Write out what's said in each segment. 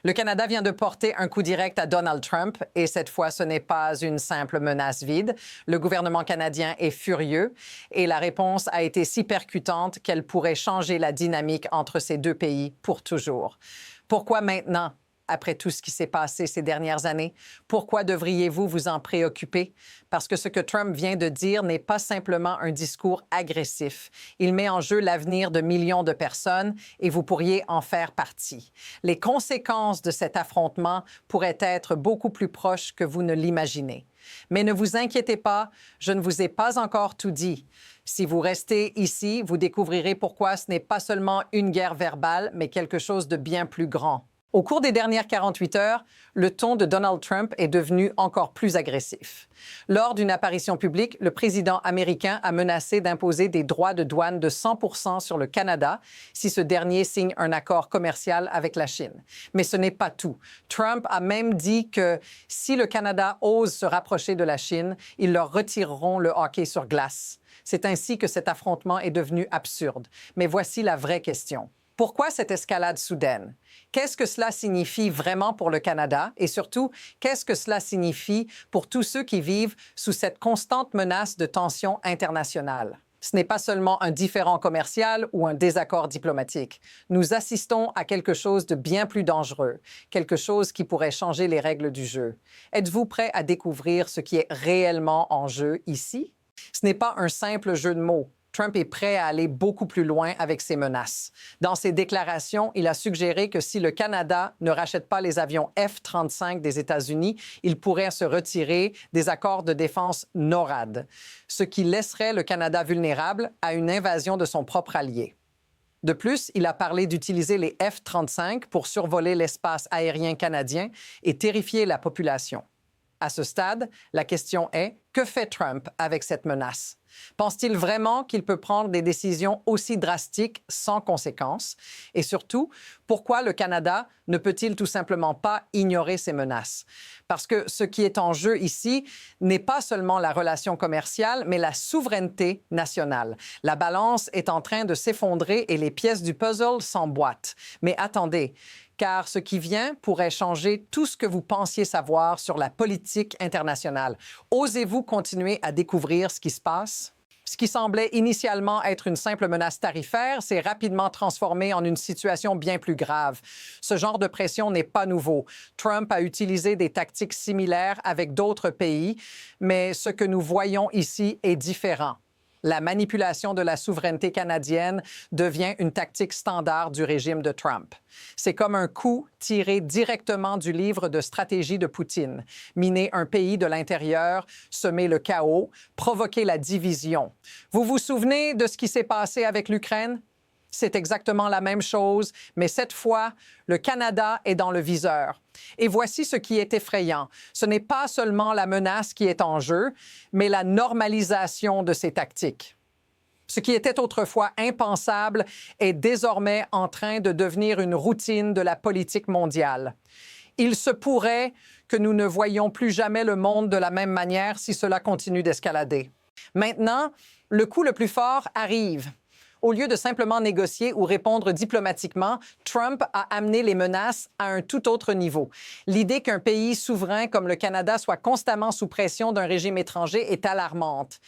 Le Canada vient de porter un coup direct à Donald Trump et cette fois, ce n'est pas une simple menace vide. Le gouvernement canadien est furieux et la réponse a été si percutante qu'elle pourrait changer la dynamique entre ces deux pays pour toujours. Pourquoi maintenant? Après tout ce qui s'est passé ces dernières années? Pourquoi devriez-vous vous en préoccuper? Parce que ce que Trump vient de dire n'est pas simplement un discours agressif. Il met en jeu l'avenir de millions de personnes et vous pourriez en faire partie. Les conséquences de cet affrontement pourraient être beaucoup plus proches que vous ne l'imaginez. Mais ne vous inquiétez pas, je ne vous ai pas encore tout dit. Si vous restez ici, vous découvrirez pourquoi ce n'est pas seulement une guerre verbale, mais quelque chose de bien plus grand. Au cours des dernières 48 heures, le ton de Donald Trump est devenu encore plus agressif. Lors d'une apparition publique, le président américain a menacé d'imposer des droits de douane de 100% sur le Canada si ce dernier signe un accord commercial avec la Chine. Mais ce n'est pas tout. Trump a même dit que si le Canada ose se rapprocher de la Chine, ils leur retireront le hockey sur glace. C'est ainsi que cet affrontement est devenu absurde. Mais voici la vraie question. Pourquoi cette escalade soudaine? Qu'est-ce que cela signifie vraiment pour le Canada? Et surtout, qu'est-ce que cela signifie pour tous ceux qui vivent sous cette constante menace de tensions internationales? Ce n'est pas seulement un différend commercial ou un désaccord diplomatique. Nous assistons à quelque chose de bien plus dangereux, quelque chose qui pourrait changer les règles du jeu. Êtes-vous prêt à découvrir ce qui est réellement en jeu ici? Ce n'est pas un simple jeu de mots. Trump est prêt à aller beaucoup plus loin avec ses menaces. Dans ses déclarations, il a suggéré que si le Canada ne rachète pas les avions F-35 des États-Unis, il pourrait se retirer des accords de défense NORAD, ce qui laisserait le Canada vulnérable à une invasion de son propre allié. De plus, il a parlé d'utiliser les F-35 pour survoler l'espace aérien canadien et terrifier la population. À ce stade, la question est, que fait Trump avec cette menace? Pense-t-il vraiment qu'il peut prendre des décisions aussi drastiques sans conséquences? Et surtout, pourquoi le Canada ne peut-il tout simplement pas ignorer ces menaces? Parce que ce qui est en jeu ici n'est pas seulement la relation commerciale, mais la souveraineté nationale. La balance est en train de s'effondrer et les pièces du puzzle s'emboîtent. Mais attendez, car ce qui vient pourrait changer tout ce que vous pensiez savoir sur la politique internationale. Osez-vous continuer à découvrir ce qui se passe? Ce qui semblait initialement être une simple menace tarifaire s'est rapidement transformé en une situation bien plus grave. Ce genre de pression n'est pas nouveau. Trump a utilisé des tactiques similaires avec d'autres pays, mais ce que nous voyons ici est différent. La manipulation de la souveraineté canadienne devient une tactique standard du régime de Trump. C'est comme un coup tiré directement du livre de stratégie de Poutine. Miner un pays de l'intérieur, semer le chaos, provoquer la division. Vous vous souvenez de ce qui s'est passé avec l'Ukraine? C'est exactement la même chose, mais cette fois, le Canada est dans le viseur. Et voici ce qui est effrayant. Ce n'est pas seulement la menace qui est en jeu, mais la normalisation de ces tactiques. Ce qui était autrefois impensable est désormais en train de devenir une routine de la politique mondiale. Il se pourrait que nous ne voyions plus jamais le monde de la même manière si cela continue d'escalader. Maintenant, le coup le plus fort arrive. Au lieu de simplement négocier ou répondre diplomatiquement, Trump a amené les menaces à un tout autre niveau. L'idée qu'un pays souverain comme le Canada soit constamment sous pression d'un régime étranger est alarmante.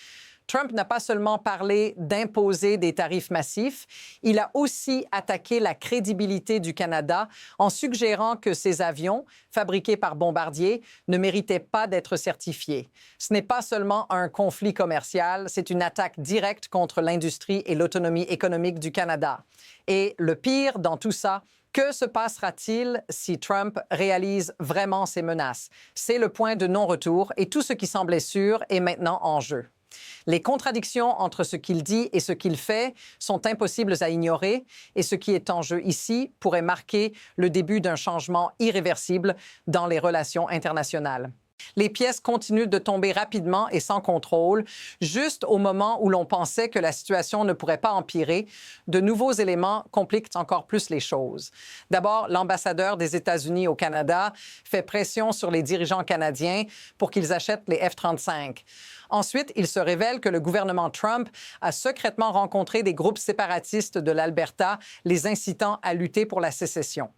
Trump n'a pas seulement parlé d'imposer des tarifs massifs, il a aussi attaqué la crédibilité du Canada en suggérant que ses avions, fabriqués par Bombardier, ne méritaient pas d'être certifiés. Ce n'est pas seulement un conflit commercial, c'est une attaque directe contre l'industrie et l'autonomie économique du Canada. Et le pire dans tout ça, que se passera-t-il si Trump réalise vraiment ces menaces? C'est le point de non-retour et tout ce qui semblait sûr est maintenant en jeu. Les contradictions entre ce qu'il dit et ce qu'il fait sont impossibles à ignorer et ce qui est en jeu ici pourrait marquer le début d'un changement irréversible dans les relations internationales. Les pièces continuent de tomber rapidement et sans contrôle. Juste au moment où l'on pensait que la situation ne pourrait pas empirer, de nouveaux éléments compliquent encore plus les choses. D'abord, l'ambassadeur des États-Unis au Canada fait pression sur les dirigeants canadiens pour qu'ils achètent les F-35. Ensuite, il se révèle que le gouvernement Trump a secrètement rencontré des groupes séparatistes de l'Alberta, les incitant à lutter pour la sécession.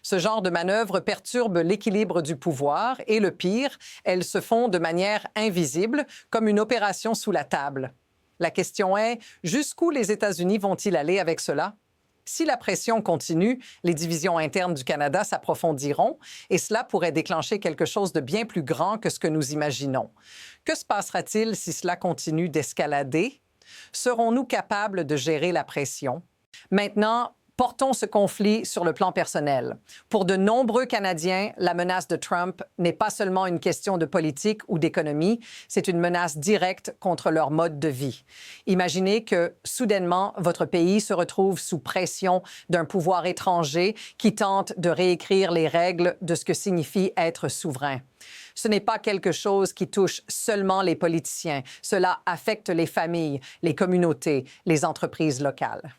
Ce genre de manœuvres perturbe l'équilibre du pouvoir et le pire, elles se font de manière invisible, comme une opération sous la table. La question est, jusqu'où les États-Unis vont-ils aller avec cela? Si la pression continue, les divisions internes du Canada s'approfondiront et cela pourrait déclencher quelque chose de bien plus grand que ce que nous imaginons. Que se passera-t-il si cela continue d'escalader? Serons-nous capables de gérer la pression? Maintenant, portons ce conflit sur le plan personnel. Pour de nombreux Canadiens, la menace de Trump n'est pas seulement une question de politique ou d'économie, c'est une menace directe contre leur mode de vie. Imaginez que, soudainement, votre pays se retrouve sous pression d'un pouvoir étranger qui tente de réécrire les règles de ce que signifie être souverain. Ce n'est pas quelque chose qui touche seulement les politiciens. Cela affecte les familles, les communautés, les entreprises locales.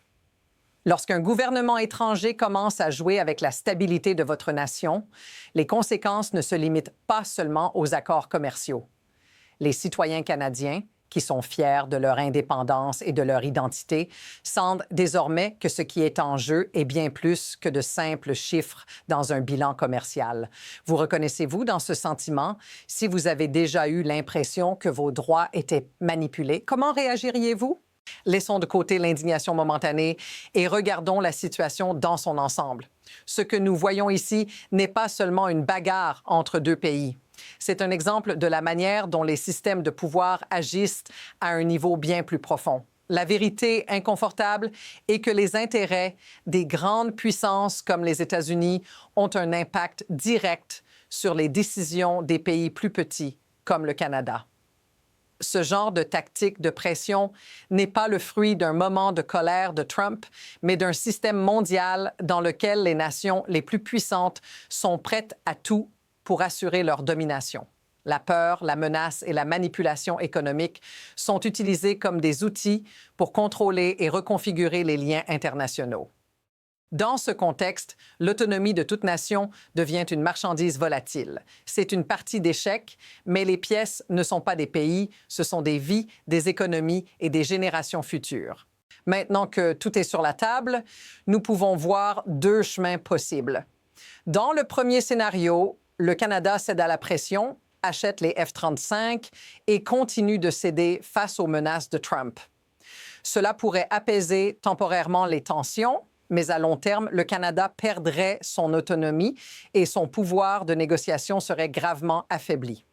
Lorsqu'un gouvernement étranger commence à jouer avec la stabilité de votre nation, les conséquences ne se limitent pas seulement aux accords commerciaux. Les citoyens canadiens, qui sont fiers de leur indépendance et de leur identité, sentent désormais que ce qui est en jeu est bien plus que de simples chiffres dans un bilan commercial. Vous reconnaissez-vous dans ce sentiment? Si vous avez déjà eu l'impression que vos droits étaient manipulés, comment réagiriez-vous? Laissons de côté l'indignation momentanée et regardons la situation dans son ensemble. Ce que nous voyons ici n'est pas seulement une bagarre entre deux pays. C'est un exemple de la manière dont les systèmes de pouvoir agissent à un niveau bien plus profond. La vérité inconfortable est que les intérêts des grandes puissances comme les États-Unis ont un impact direct sur les décisions des pays plus petits comme le Canada. Ce genre de tactique de pression n'est pas le fruit d'un moment de colère de Trump, mais d'un système mondial dans lequel les nations les plus puissantes sont prêtes à tout pour assurer leur domination. La peur, la menace et la manipulation économique sont utilisés comme des outils pour contrôler et reconfigurer les liens internationaux. Dans ce contexte, l'autonomie de toute nation devient une marchandise volatile. C'est une partie d'échec, mais les pièces ne sont pas des pays, ce sont des vies, des économies et des générations futures. Maintenant que tout est sur la table, nous pouvons voir deux chemins possibles. Dans le premier scénario, le Canada cède à la pression, achète les F-35 et continue de céder face aux menaces de Trump. Cela pourrait apaiser temporairement les tensions, mais à long terme, le Canada perdrait son autonomie et son pouvoir de négociation serait gravement affaibli.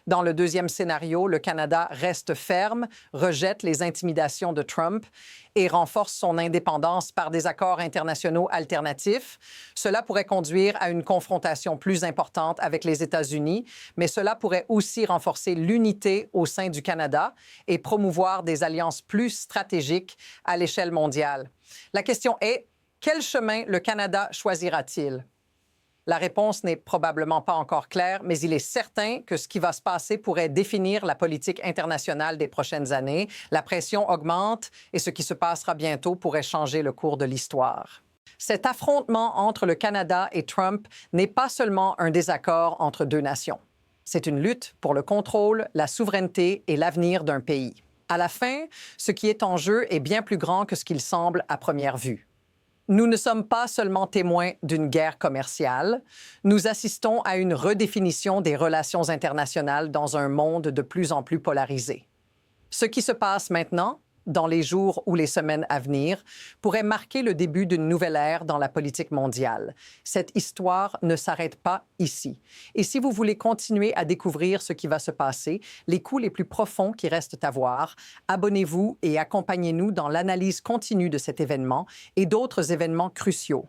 Dans le deuxième scénario, le Canada reste ferme, rejette les intimidations de Trump et renforce son indépendance par des accords internationaux alternatifs. Cela pourrait conduire à une confrontation plus importante avec les États-Unis, mais cela pourrait aussi renforcer l'unité au sein du Canada et promouvoir des alliances plus stratégiques à l'échelle mondiale. La question est, quel chemin le Canada choisira-t-il? La réponse n'est probablement pas encore claire, mais il est certain que ce qui va se passer pourrait définir la politique internationale des prochaines années. La pression augmente et ce qui se passera bientôt pourrait changer le cours de l'histoire. Cet affrontement entre le Canada et Trump n'est pas seulement un désaccord entre deux nations. C'est une lutte pour le contrôle, la souveraineté et l'avenir d'un pays. À la fin, ce qui est en jeu est bien plus grand que ce qu'il semble à première vue. Nous ne sommes pas seulement témoins d'une guerre commerciale, nous assistons à une redéfinition des relations internationales dans un monde de plus en plus polarisé. Ce qui se passe maintenant, dans les jours ou les semaines à venir, pourrait marquer le début d'une nouvelle ère dans la politique mondiale. Cette histoire ne s'arrête pas ici. Et si vous voulez continuer à découvrir ce qui va se passer, les coups les plus profonds qui restent à voir, abonnez-vous et accompagnez-nous dans l'analyse continue de cet événement et d'autres événements cruciaux.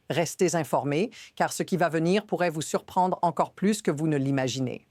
Restez informés, car ce qui va venir pourrait vous surprendre encore plus que vous ne l'imaginez.